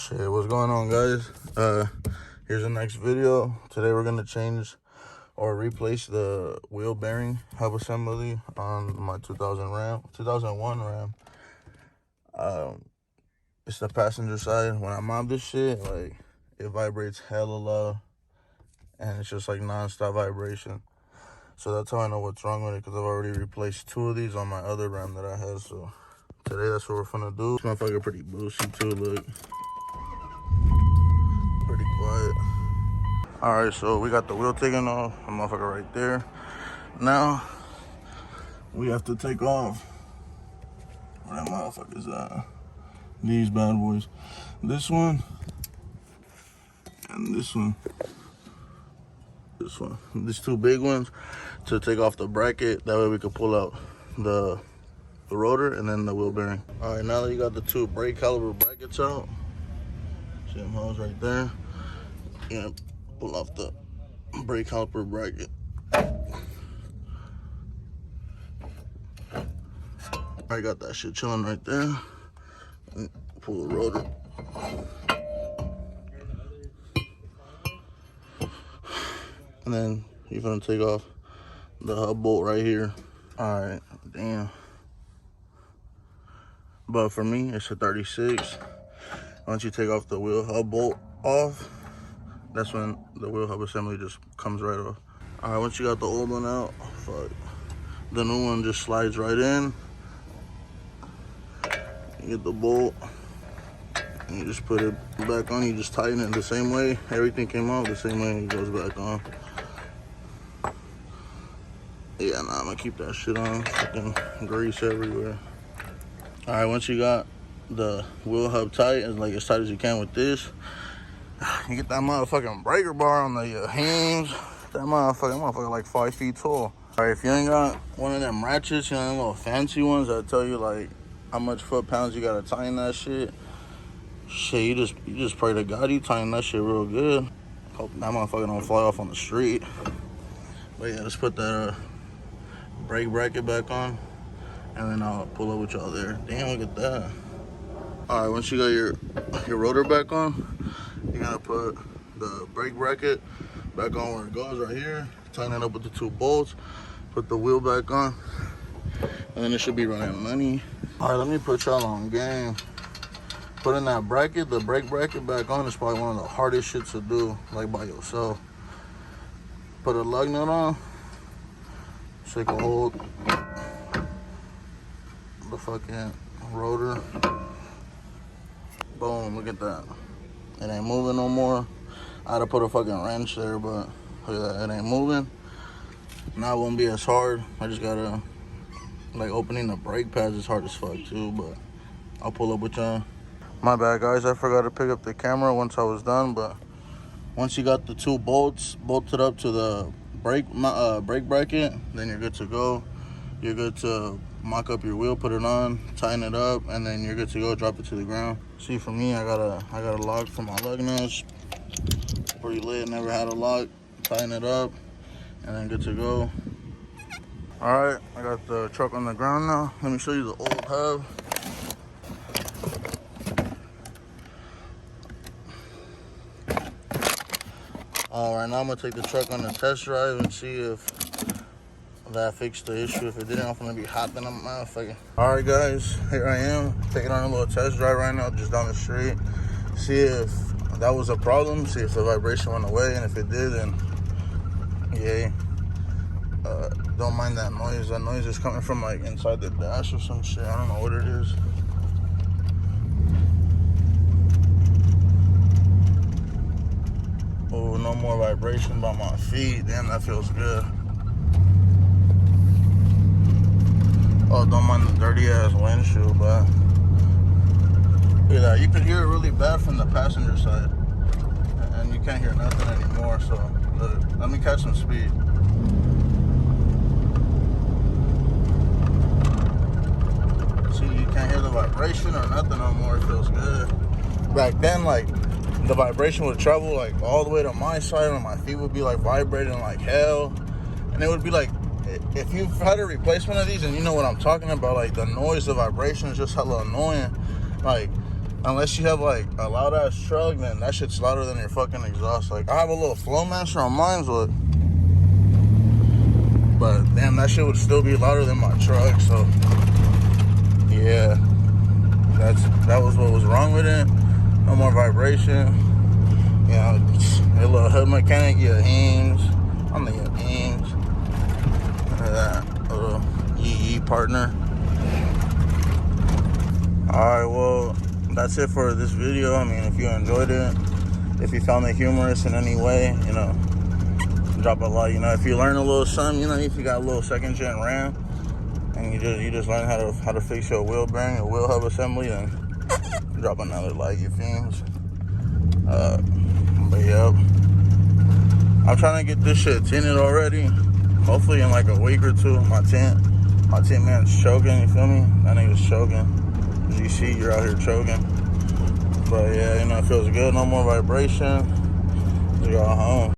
Shit, what's going on, guys? Here's the next video. Today we're gonna change or replace the wheel bearing hub assembly on my 2001 Ram. It's the passenger side. When I mount this shit, like, it vibrates hella low, and it's just like non-stop vibration. So that's how I know what's wrong with it, because I've already replaced 2 of these on my other Ram that I had. So today that's what we're gonna do. This motherfucker pretty boosty too, look. Pretty quiet. All right, so we got the wheel taken off, the motherfucker right there. Now we have to take off where that motherfucker's at. These bad boys. This one and this one. This one. These 2 big ones to take off the bracket. That way we could pull out the rotor and then the wheel bearing. All right, now that you got the 2 brake caliper brackets out, see them holes right there. You're gonna pull off the brake caliper bracket. I got that shit chilling right there. And pull the rotor. And then you're gonna take off the hub bolt right here. All right, damn. But for me, it's a 36. Once you take off the wheel hub bolt off, that's when the wheel hub assembly just comes right off. All right, once you got the old one out, fuck, the new one just slides right in. You get the bolt, and you just put it back on. You just tighten it the same way. Everything came off the same way it goes back on. Yeah, nah, I'm gonna keep that shit on. Fucking grease everywhere. All right, once you got the wheel hub tight, as tight as you can with this, you get that motherfucking breaker bar on the hams. That motherfucker like 5 feet tall. All right, if you ain't got one of them ratchets, you know, them little fancy ones that tell you like how much foot-pounds you gotta tighten that shit. Shit, you just pray to God you tighten that shit real good. Hope that motherfucker don't fly off on the street. But yeah, let's put that brake bracket back on, and then I'll pull up with y'all there. Damn, look at that. All right, once you got your rotor back on, you gotta put the brake bracket back on where it goes, right here. Tighten it up with the 2 bolts. Put the wheel back on, and then it should be running money. All right, let me put y'all on game. Putting that bracket, the brake bracket back on, is probably one of the hardest shits to do, like by yourself. Put a lug nut on. Take a hold the fucking rotor. Boom, look at that. It ain't moving no more. I had to put a fucking wrench there, but look at that, it ain't moving. Now it won't be as hard. I just gotta, like, opening the brake pads is hard as fuck too, but I'll pull up with y'all. My bad, guys, I forgot to pick up the camera once I was done, but once you got the 2 bolts bolted up to the brake bracket, then you're good to go. You're good to mock up your wheel, put it on, tighten it up, and then you're good to go. Drop it to the ground. See, for me, I got a lock for my lug nuts. Pretty lit. Never had a lock. Tighten it up, and then good to go. All right, I got the truck on the ground now. Let me show you the old hub. All right, now I'm gonna take the truck on a test drive and see if that fixed the issue. If it didn't, I'm gonna be hopping on my motherfucker. All right, guys, here I am taking on a little test drive right now, just down the street. See if that was a problem. See if the vibration went away, and if it did, then yay. Don't mind that noise. That noise is coming from like inside the dash or some shit. I don't know what it is. Oh, no more vibration by my feet. Damn, that feels good. Oh, don't mind the dirty ass windshield, but look at that. You could hear it really bad from the passenger side, and you can't hear nothing anymore. So look, let me catch some speed. See, you can't hear the vibration or nothing no more. It feels good. Back then, like, the vibration would travel like all the way to my side, and my feet would be like vibrating like hell. And it would be like, if you've had a replacement of these and you know what I'm talking about, like the noise, the vibration is just hella annoying. Like, Unless you have like a loud ass truck, then that shit's louder than your fucking exhaust. Like I have a little Flowmaster on mine, but damn, that shit would still be louder than my truck. So yeah, that was what was wrong with it. No more vibration. You know, a little hood mechanic, yeah, Ames. I'm the Ames. That little EE partner. Alright, well, that's it for this video. I mean, if you enjoyed it, if you found it humorous in any way, you know, drop a like. You know, if you learn a little something, you know, if you got a little second gen Ram and you just learn how to fix your wheel bearing, your wheel hub assembly, then drop another like, you fiends. But yeah, I'm trying to get this shit tinted already. Hopefully in like a week or two. My tint man's choking, you feel me? That nigga's choking. As you see, you're out here choking. But yeah, you know, it feels good. No more vibration. Just go home.